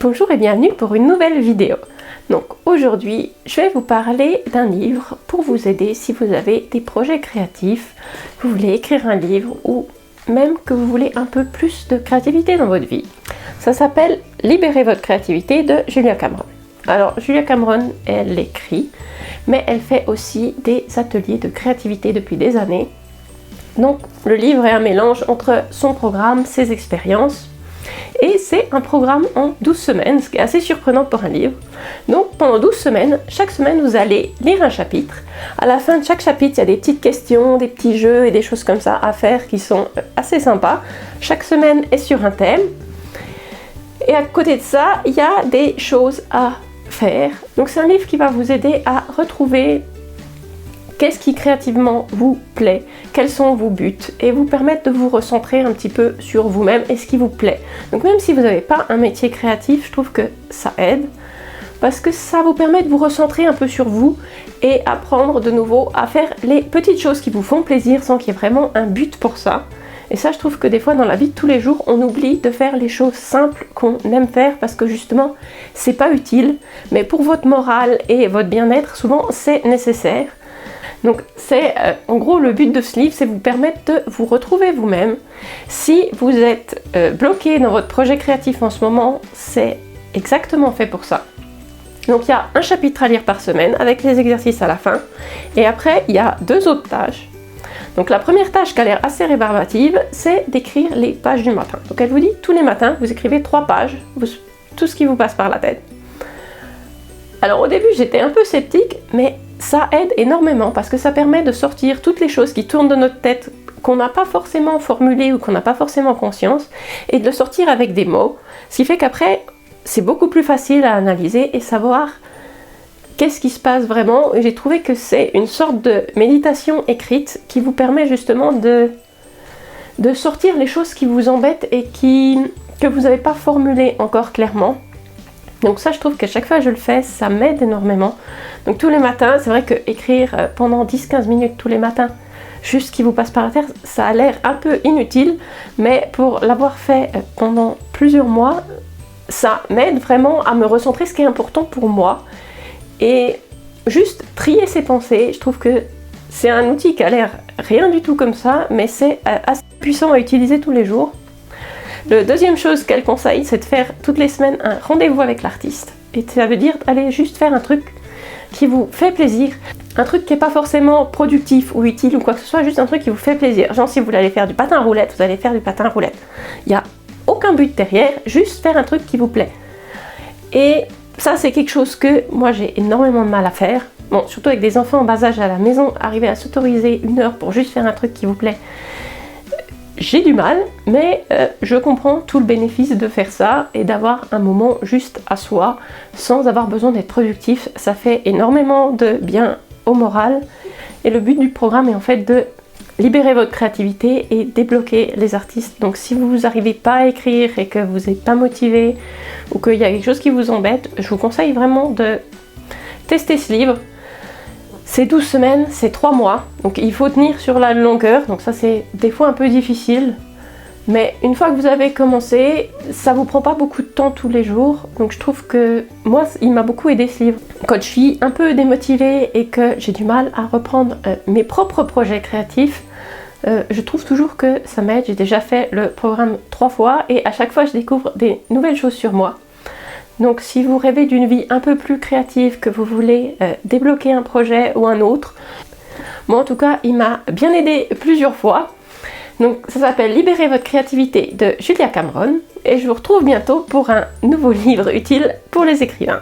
Bonjour et bienvenue pour une nouvelle vidéo. Donc aujourd'hui, je vais vous parler d'un livre pour vous aider si vous avez des projets créatifs, vous voulez écrire un livre ou même que vous voulez un peu plus de créativité dans votre vie. Ça s'appelle Libérez votre créativité de Julia Cameron. Alors Julia Cameron, elle écrit, mais elle fait aussi des ateliers de créativité depuis des années. Donc le livre est un mélange entre son programme, ses expériences. Et c'est un programme en 12 semaines, ce qui est assez surprenant pour un livre. Donc pendant 12 semaines, chaque semaine vous allez lire un chapitre. À la fin de chaque chapitre, il y a des petites questions, des petits jeux et des choses comme ça à faire qui sont assez sympas. Chaque semaine est sur un thème. Et à côté de ça, il y a des choses à faire. Donc c'est un livre qui va vous aider à retrouver qu'est-ce qui créativement vous plaît, quels sont vos buts et vous permettre de vous recentrer un petit peu sur vous-même et ce qui vous plaît. Donc même si vous n'avez pas un métier créatif, je trouve que ça aide parce que ça vous permet de vous recentrer un peu sur vous et apprendre de nouveau à faire les petites choses qui vous font plaisir sans qu'il y ait vraiment un but pour ça. Et ça, je trouve que des fois dans la vie de tous les jours, on oublie de faire les choses simples qu'on aime faire parce que justement, c'est pas utile, mais pour votre morale et votre bien-être, souvent c'est nécessaire. Donc c'est en gros le but de ce livre, c'est vous permettre de vous retrouver vous-même. Si vous êtes bloqué dans votre projet créatif en ce moment, c'est exactement fait pour ça. Donc il y a un chapitre à lire par semaine avec les exercices à la fin. Et après, il y a 2 autres tâches. Donc la première tâche qui a l'air assez rébarbative, c'est d'écrire les pages du matin. Donc elle vous dit, tous les matins, vous écrivez 3 pages, tout ce qui vous passe par la tête. Alors au début, j'étais un peu sceptique, mais ça aide énormément parce que ça permet de sortir toutes les choses qui tournent dans notre tête qu'on n'a pas forcément formulées ou qu'on n'a pas forcément conscience et de le sortir avec des mots. Ce qui fait qu'après, c'est beaucoup plus facile à analyser et savoir qu'est-ce qui se passe vraiment. Et j'ai trouvé que c'est une sorte de méditation écrite qui vous permet justement de sortir les choses qui vous embêtent et que vous n'avez pas formulées encore clairement. Donc ça, je trouve qu'à chaque fois que je le fais, ça m'aide énormément. Donc tous les matins, c'est vrai que écrire pendant 10-15 minutes tous les matins, juste ce qui vous passe par la tête, ça a l'air un peu inutile, mais pour l'avoir fait pendant plusieurs mois, ça m'aide vraiment à me recentrer, ce qui est important pour moi. Et juste trier ses pensées, je trouve que c'est un outil qui a l'air rien du tout comme ça, mais c'est assez puissant à utiliser tous les jours. La deuxième chose qu'elle conseille, c'est de faire toutes les semaines un rendez-vous avec l'artiste. Et ça veut dire aller juste faire un truc qui vous fait plaisir. Un truc qui n'est pas forcément productif ou utile ou quoi que ce soit, juste un truc qui vous fait plaisir. Genre si vous allez faire du patin à roulettes, vous allez faire du patin à roulettes. Il n'y a aucun but derrière, juste faire un truc qui vous plaît. Et ça, c'est quelque chose que moi j'ai énormément de mal à faire. Bon, surtout avec des enfants en bas âge à la maison, arriver à s'autoriser 1 heure pour juste faire un truc qui vous plaît. J'ai du mal, mais je comprends tout le bénéfice de faire ça et d'avoir un moment juste à soi, sans avoir besoin d'être productif. Ça fait énormément de bien au moral. Et le but du programme est en fait de libérer votre créativité et débloquer les artistes. Donc si vous n'arrivez pas à écrire et que vous n'êtes pas motivé ou qu'il y a quelque chose qui vous embête, je vous conseille vraiment de tester ce livre. C'est 12 semaines, c'est 3 mois, donc il faut tenir sur la longueur, donc ça c'est des fois un peu difficile. Mais une fois que vous avez commencé, ça vous prend pas beaucoup de temps tous les jours, donc je trouve que moi il m'a beaucoup aidé ce livre. Quand je suis un peu démotivée et que j'ai du mal à reprendre mes propres projets créatifs, je trouve toujours que ça m'aide. J'ai déjà fait le programme 3 fois et à chaque fois je découvre des nouvelles choses sur moi. Donc si vous rêvez d'une vie un peu plus créative, que vous voulez débloquer un projet ou un autre, moi en tout cas il m'a bien aidé plusieurs fois. Donc ça s'appelle Libérez votre créativité de Julia Cameron et je vous retrouve bientôt pour un nouveau livre utile pour les écrivains.